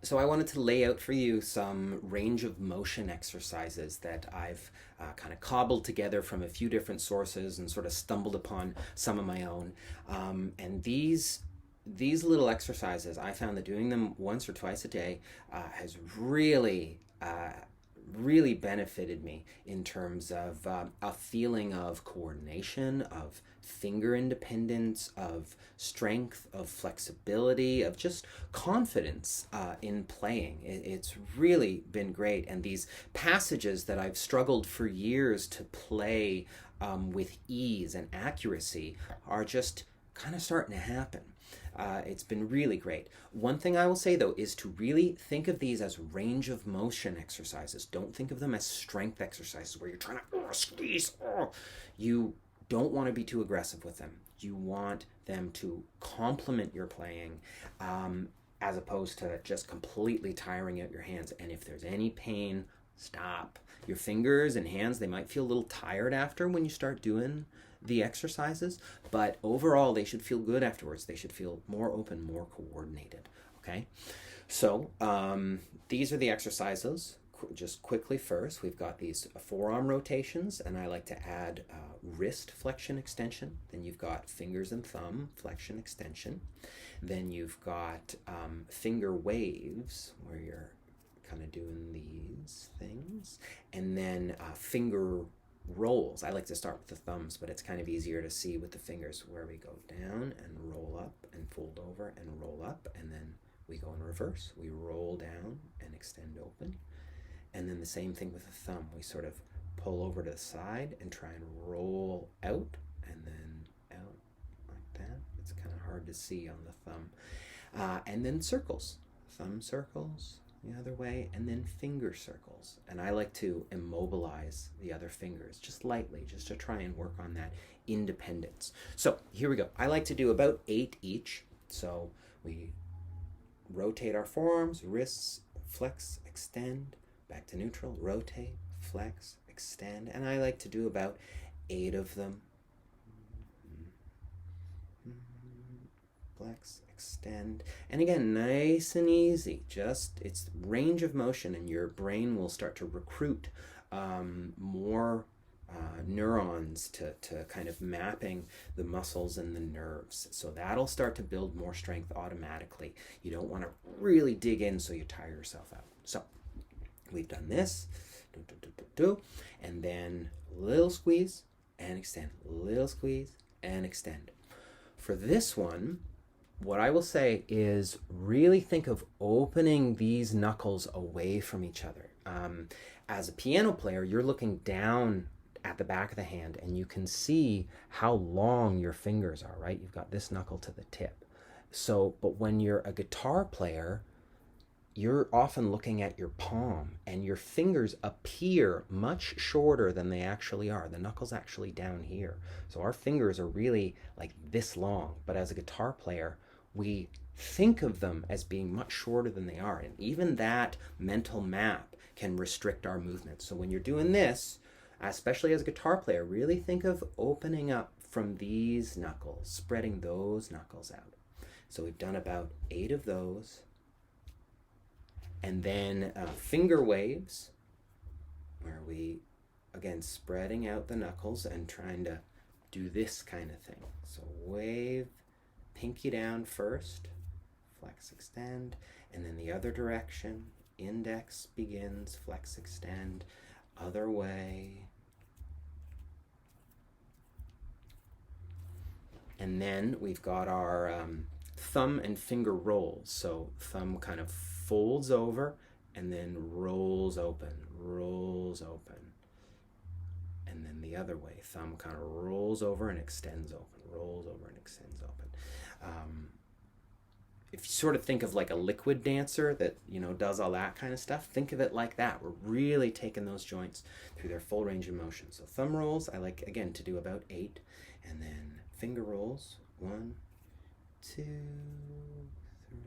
So I wanted to lay out for you some range of motion exercises that I've kind of cobbled together from a few different sources and sort of stumbled upon some of my own. And these little exercises, I found that doing them once or twice a day has really benefited me in terms of a feeling of coordination, of finger independence, of strength, of flexibility, of just confidence in playing. It's really been great. And these passages that I've struggled for years to play with ease and accuracy are just kind of starting to happen. It's been really great. One thing I will say though is to really think of these as range of motion exercises. Don't think of them as strength exercises where you're trying to squeeze. You don't want to be too aggressive with them. You want them to complement your playing as opposed to just completely tiring out your hands. And if there's any pain, stop. Your fingers and hands, they might feel a little tired after when you start doing the exercises, but overall they should feel good afterwards. They should feel more open, more coordinated. Okay, so these are the exercises. Just quickly first, we've got these forearm rotations, and I like to add wrist flexion extension. Then you've got fingers and thumb flexion extension. Then you've got finger waves where you're kind of doing these things, and then finger rolls. I like to start with the thumbs, but it's kind of easier to see with the fingers where we go down and roll up and fold over and roll up, and then we go in reverse. We roll down and extend open. And then the same thing with the thumb. We sort of pull over to the side and try and roll out and then out like that. It's kind of hard to see on the thumb. And then circles. Thumb circles the other way, and then finger circles. And I like to immobilize the other fingers just lightly, just to try and work on that independence. So here we go. I like to do about 8 each. So we rotate our forearms, wrists, flex, extend, back to neutral, rotate, flex, extend. And I like to do about 8 of them. Flex, extend, and again, nice and easy. Just it's range of motion, and your brain will start to recruit more neurons to kind of mapping the muscles and the nerves. So that'll start to build more strength automatically. You don't want to really dig in so you tire yourself out. So we've done this, and then little squeeze and extend, little squeeze and extend. For this one, what I will say is really think of opening these knuckles away from each other. As a piano player, you're looking down at the back of the hand and you can see how long your fingers are, right? You've got this knuckle to the tip. So, but when you're a guitar player, you're often looking at your palm and your fingers appear much shorter than they actually are. The knuckle's actually down here. So our fingers are really like this long, but as a guitar player, we think of them as being much shorter than they are. And even that mental map can restrict our movement. So when you're doing this, especially as a guitar player, really think of opening up from these knuckles, spreading those knuckles out. So we've done about 8 of those. And then finger waves, where we, again, spreading out the knuckles and trying to do this kind of thing. So wave, pinky down first, flex, extend, and then the other direction, index begins, flex, extend, other way. And then we've got our thumb and finger rolls. So thumb kind of folds over and then rolls open. And then the other way, thumb kind of rolls over and extends open, rolls over and extends open. If you sort of think of like a liquid dancer that, does all that kind of stuff, think of it like that. We're really taking those joints through their full range of motion. So thumb rolls, I like, again, to do about 8. And then finger rolls, 1, 2, 3,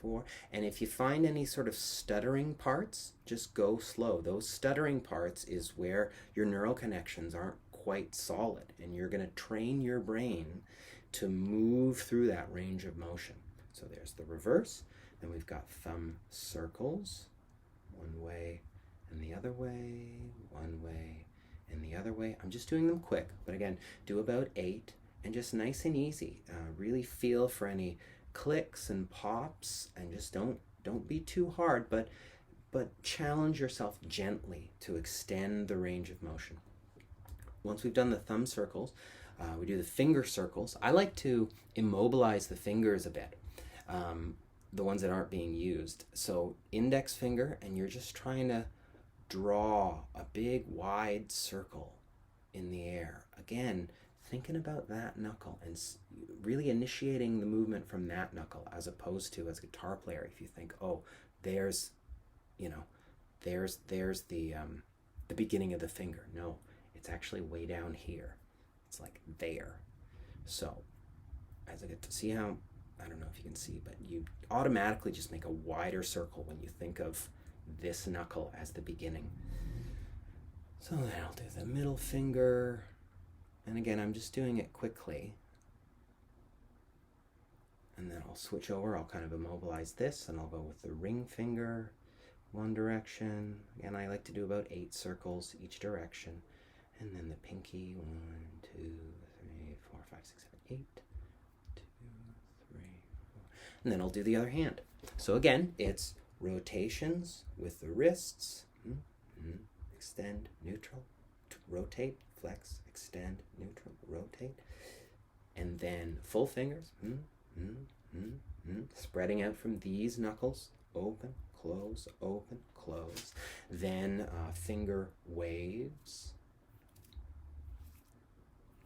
4. And if you find any sort of stuttering parts, just go slow. Those stuttering parts is where your neural connections aren't quite solid, and you're going to train your brain to move through that range of motion. So there's the reverse, Then we've got thumb circles, one way and the other way, one way and the other way. I'm just doing them quick, but again, do about 8 and just nice and easy. Really feel for any clicks and pops, and just don't be too hard, but challenge yourself gently to extend the range of motion. Once we've done the thumb circles, we do the finger circles. I like to immobilize the fingers a bit, the ones that aren't being used. So index finger, and you're just trying to draw a big wide circle in the air. Again, thinking about that knuckle and really initiating the movement from that knuckle, as opposed to, as a guitar player, if you think, oh, there's the beginning of the finger. No, it's actually way down here. It's like there. So as I get to see how, I don't know if you can see, but you automatically just make a wider circle when you think of this knuckle as the beginning. So then I'll do the middle finger, and again, I'm just doing it quickly. And then I'll switch over, I'll kind of immobilize this, and I'll go with the ring finger, one direction. Again, I like to do about 8 circles each direction. And then the pinky, 1, 2, 3, 4, 5, 6, 7, 8. 2, 3, 4. And then I'll do the other hand. So again, it's rotations with the wrists. Extend, neutral, rotate, flex, extend, neutral, rotate. And then full fingers. Spreading out from these knuckles. Open, close, open, close. Then finger waves.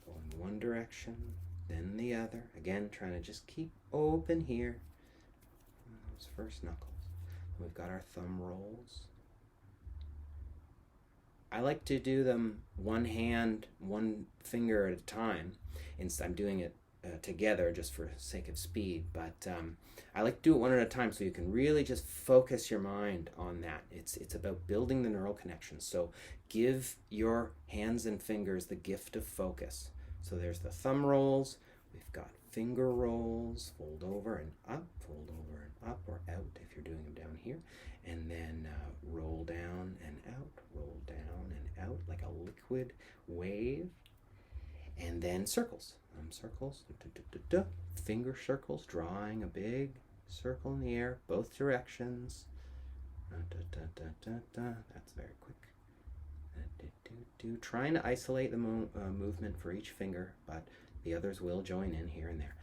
Going one direction, then the other. Again, trying to just keep open here. Those first knuckles. We've got our thumb rolls. I like to do them one hand, one finger at a time. I'm doing it together just for sake of speed, but I like to do it one at a time so you can really just focus your mind on that. It's about building the neural connections. So give your hands and fingers the gift of focus. So there's the thumb rolls. We've got finger rolls, fold over and up, fold over and up or out if you're doing them down here, and then roll down and out, roll down and out like a liquid wave. And then circles, circles, finger circles, drawing a big circle in the air, both directions. That's very quick. Trying to isolate the movement for each finger, but the others will join in here and there.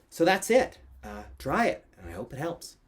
So that's it. Try it, and I hope it helps.